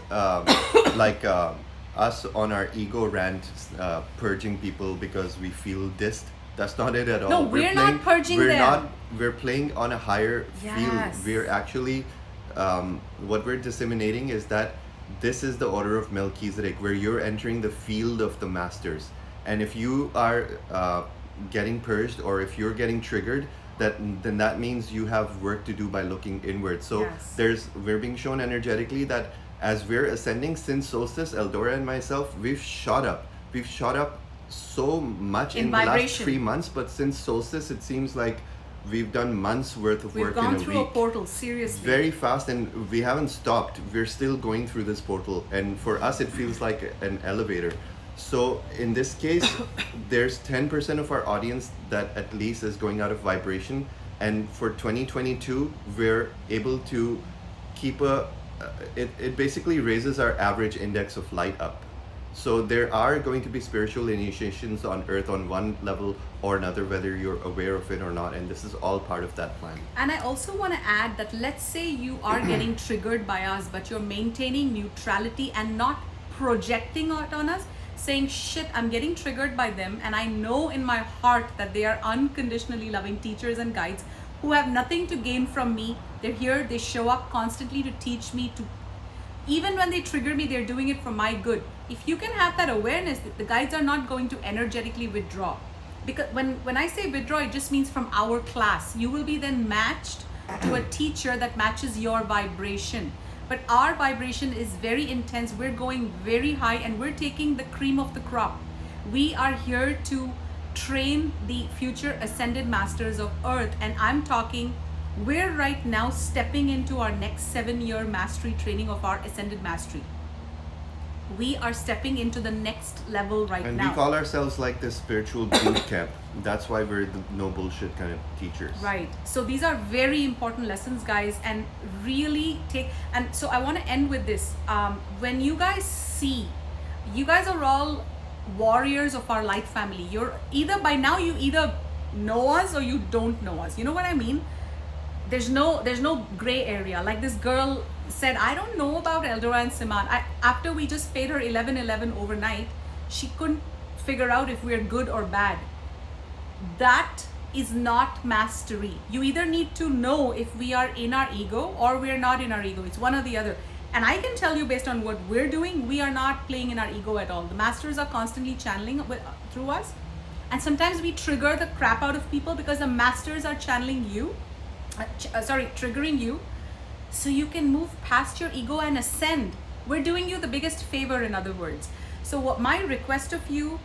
us on our ego rant purging people because we feel dissed. That's not it at all. No, we're not purging them. We're playing on a higher Yes. field. We're actually, what we're disseminating is that this is the order of Melchizedek, where you're entering the field of the masters. And if you are getting purged, or if you're getting triggered, then that means you have work to do by looking inward. So Yes. we're being shown energetically that as we're ascending since solstice, Eldora and myself, we've shot up. We've shot up so much In in the last vibration. 3 months, but since solstice, it seems like we've done months worth of We've work gone in a through a week. portal, seriously. Very fast, and we haven't stopped. We're still going through this portal, and for us it feels like an elevator. So in this case, there's 10% of our audience that at least is going out of vibration, and for 2022 we're able to keep it basically raises our average index of light up. So there are going to be spiritual initiations on earth on one level or another, whether you're aware of it or not, and this is all part of that plan. And I also want to add that let's say you are getting triggered by us, but you're maintaining neutrality and not projecting it on us, saying, shit, I'm getting triggered by them, and I know in my heart that they are unconditionally loving teachers and guides who have nothing to gain from me. They're here, they show up constantly to teach me, to even when they trigger me, they're doing it for my good. If you can have that awareness that the guides are not going to energetically withdraw. Because when I say withdraw, it just means from our class. You will be then matched to a teacher that matches your vibration. But our vibration is very intense. We're going very high and we're taking the cream of the crop. We are here to train the future ascended masters of earth. And I'm talking, we're right now stepping into our next 7-year mastery training of our ascended mastery. We are stepping into the next level right And now. we call ourselves like this spiritual boot camp. That's why we're the no bullshit kind of teachers. Right. So these are very important lessons, guys, and really take. And so I want to end with this. When you guys see, you guys are all warriors of our light family. You're either by now you either know us or you don't know us. You know what I mean? There's no gray area. Like this girl said, I don't know about Eldora and Siman. After we just paid her 1111 overnight, she couldn't figure out if we're good or bad. That is not mastery. You either need to know if we are in our ego or we're not in our ego. It's one or the other. And I can tell you based on what we're doing, we are not playing in our ego at all. The masters are constantly channeling through us. And sometimes we trigger the crap out of people because the masters are channeling you, triggering you, so you can move past your ego and ascend. We're doing you the biggest favor, in other words. So what my request of you,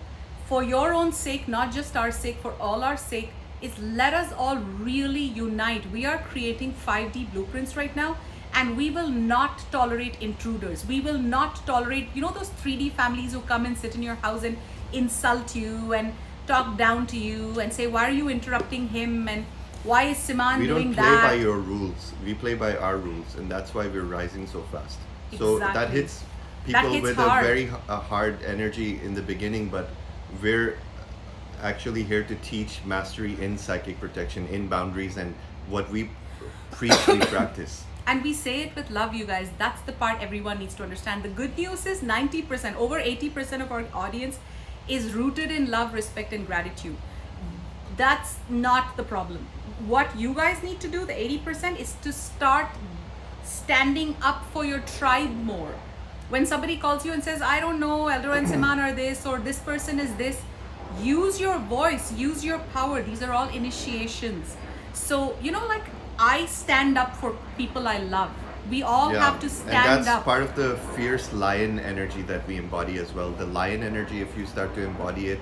for your own sake, not just our sake, for all our sake, is let us all really unite. We are creating 5D blueprints right now, and we will not tolerate intruders. We will not tolerate, you know, those 3D families who come and sit in your house and insult you and talk down to you and say, why are you interrupting him, and why is Siman We doing don't play that? by your rules. We play by our rules, and that's why we're rising so fast. So that Exactly. hits That people hits with hard. a very hard energy in the beginning, but we're actually here to teach mastery in psychic protection, in boundaries, and what we preach, we practice. And we say it with love, you guys. That's the part everyone needs to understand. The good news is 90%, over 80% of our audience is rooted in love, respect, and gratitude. That's not the problem. What you guys need to do, the 80%, is to start standing up for your tribe more. When somebody calls you and says, I don't know, Eldora and Siman are this, or this person is this, use your voice, use your power. These are all initiations. So, you know, like, I stand up for people I love. We all have to stand and that's up. part of the fierce lion energy that we embody as well. The lion energy, if you start to embody it,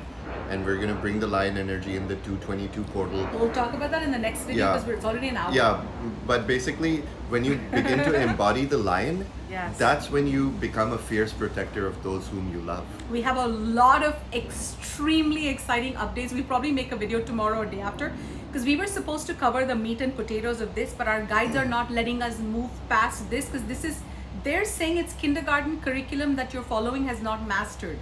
and we're going to bring the lion energy in the 222 portal. We'll talk about that in the next video because it's already an hour. Yeah, but basically, when you begin to embody the lion, Yes. that's when you become a fierce protector of those whom you love. We have a lot of extremely exciting updates. We'll probably make a video tomorrow or day after, because we were supposed to cover the meat and potatoes of this, but our guides are not letting us move past this, because this is, they're saying it's kindergarten curriculum that you're following has not mastered.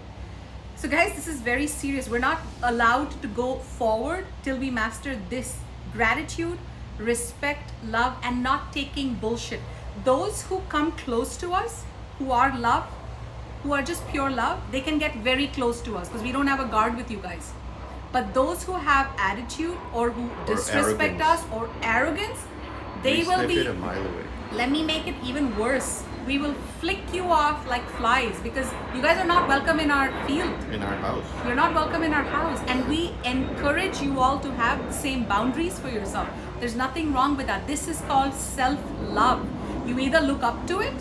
So guys, this is very serious. We're not allowed to go forward till we master this: gratitude, respect, love, and not taking bullshit. Those who come close to us, who are love, who are just pure love, they can get very close to us because we don't have a guard with you guys. But those who have attitude or who disrespect arrogance. us or arrogance, they We will sniff be, it a mile away. let me make it even worse. we will flick you off like flies because you guys are not welcome in our field. In our house. You're not welcome in our house, and we encourage you all to have the same boundaries for yourself. There's nothing wrong with that. This is called self-love. You either look up to it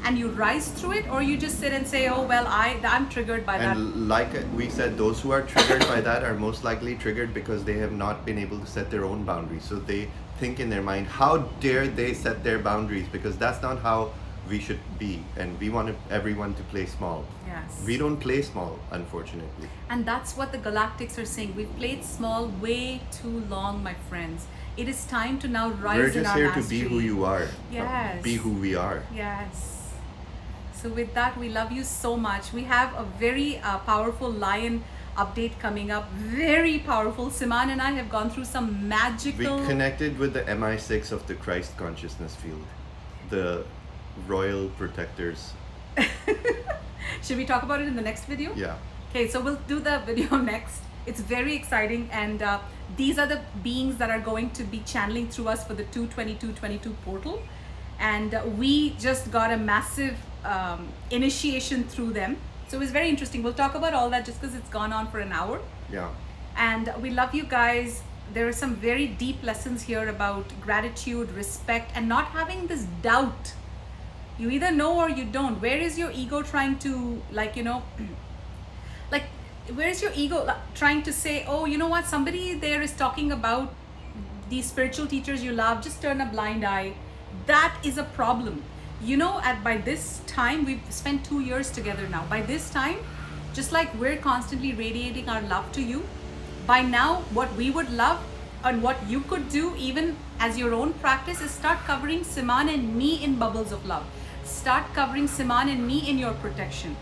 and you rise through it, or you just sit and say, oh well, I'm triggered by that. And like we said, those who are triggered by that are most likely triggered because they have not been able to set their own boundaries. So they think in their mind, how dare they set their boundaries, because that's not how we should be, and we want everyone to play small. Yes. We don't play small, unfortunately. And that's what the Galactics are saying. We've played small way too long, my friends. It is time to now rise We're in just our here mastery. to be who you are. Yes. Be who we are. Yes. So with that, we love you so much. We have a very powerful lion update coming up. Very powerful. Siman and I have gone through some magical... We connected with the MI6 of the Christ consciousness field. The royal protectors. Should we talk about it in the next video? Yeah. Okay, so we'll do the video next. It's very exciting, and these are the beings that are going to be channeling through us for the 22222 portal, and we just got a massive initiation through them. So it was very interesting. We'll talk about all that just because it's gone on for an hour. Yeah. And we love you guys. There are some very deep lessons here about gratitude, respect, and not having this doubt. You either know or you don't. Where is your ego trying to, like, you know, like, where's your ego trying to say, oh, you know what, somebody there is talking about these spiritual teachers you love, just turn a blind eye. That is a problem. You know, by this time, we've spent 2 years together now. By this time, just like we're constantly radiating our love to you, by now, what we would love and what you could do even as your own practice is start covering Siman and me in bubbles of love. Start covering Siman and me in your protection.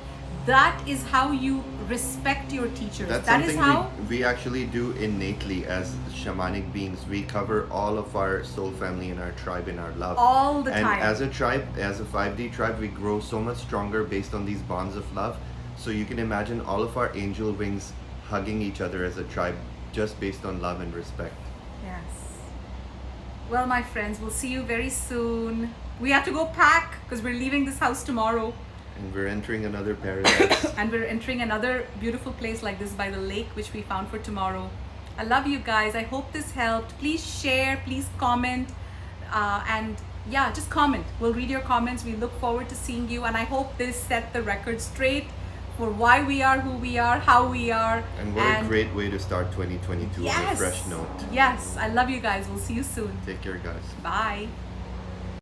That is how you respect your teachers. That's that is something how we actually do innately as shamanic beings. We cover all of our soul family and our tribe in our love. all the And time. as a tribe, as a 5D tribe, we grow so much stronger based on these bonds of love. So you can imagine all of our angel wings hugging each other as a tribe just based on love and respect. Yes. Well, my friends, we'll see you very soon. We have to go pack because we're leaving this house tomorrow. And we're entering another paradise. And we're entering another beautiful place like this by the lake, which we found for tomorrow. I love you guys. I hope this helped. Please share, please comment. And yeah, just comment. We'll read your comments. We look forward to seeing you. And I hope this set the record straight for why we are who we are, how we are. And what a great way to start 2022 on a fresh note. Yes, I love you guys. We'll see you soon. Take care, guys. Bye.